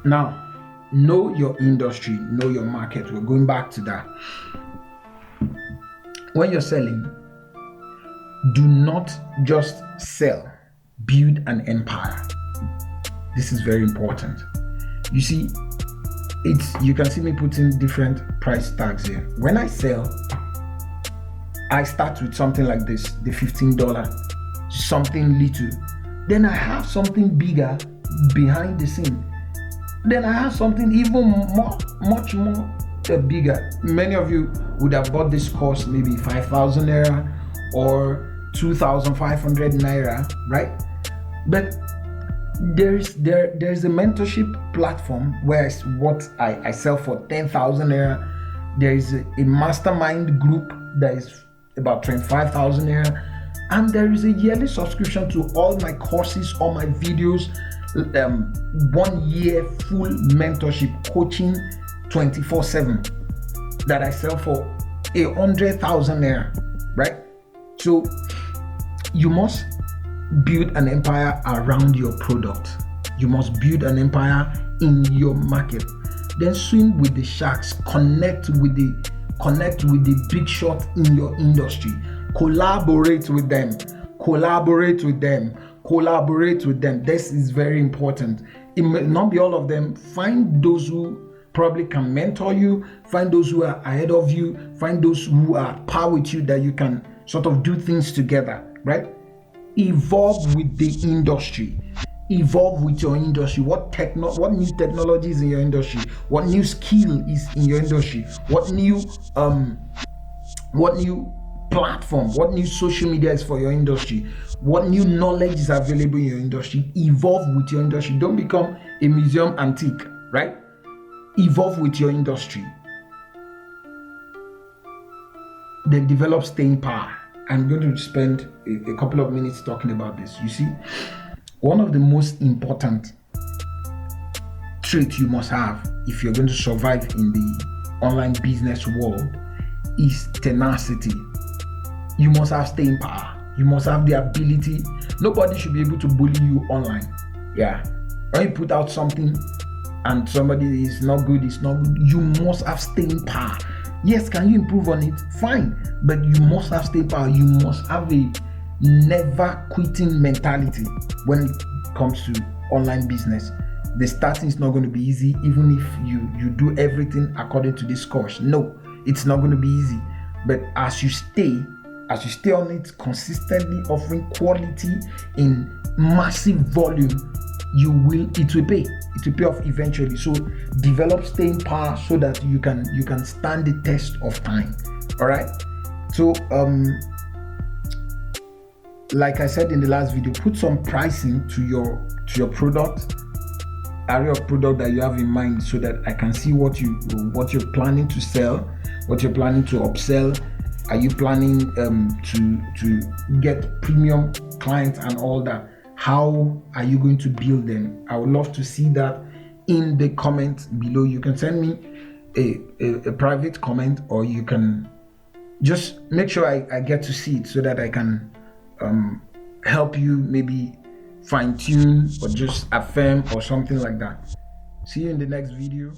Now, know your industry, know your market. We're going back to that. When you're selling, do not just sell, build an empire. This is very important. You see, you can see me putting different price tags here. When I sell, I start with something like this, the $15, something little. Then I have something bigger behind the scene. Then I have something even much more bigger. Many of you would have bought this course maybe 5,000 naira or 2,500 naira, right? But there's a mentorship platform where I sell for 10,000 naira. There is a mastermind group that is about 25,000 naira, and there is a yearly subscription to all my courses, all my videos, 1 year full mentorship coaching 24/7 that I sell for 100,000 naira, right? So you must build an empire around your product. You must build an empire in your market. Then swim with the sharks. Connect with the big shot in your industry. Collaborate with them. This is very important. It may not be all of them. Find those who probably can mentor you. Find those who are ahead of you. Find those who are par with you that you can sort of do things together, right? Evolve with the industry. Evolve with your industry. What new technology is in your industry? What new skill is in your industry? What new platform? What new social media is for your industry? What new knowledge is available in your industry? Evolve with your industry. Don't become a museum antique, right? Evolve with your industry. Then develop staying power. I'm going to spend a couple of minutes talking about this. You see, one of the most important traits you must have if you're going to survive in the online business world is tenacity. You must have staying power. You must have the ability. Nobody should be able to bully you online. Yeah. When you put out something and somebody is not good, you must have staying power. Yes, can you improve on it? Fine. But you must have staying power. You must have a never quitting mentality when it comes to online business. The starting is not going to be easy, even if you do everything according to this course. No, it's not going to be easy. But as you stay on it consistently, offering quality in massive volume, it will pay. It will pay off eventually. So develop staying power so that you can stand the test of time. All right. So like I said in the last video, put some pricing to your product, area of product that you have in mind, so that I can see what you're planning to sell, what you're planning to upsell. Are you planning to get premium clients and all that? How are you going to build them? I would love to see that in the comments below. You can send me a private comment, or you can just make sure I get to see it so that I can help you maybe fine tune or just affirm or something like that. See you in the next video.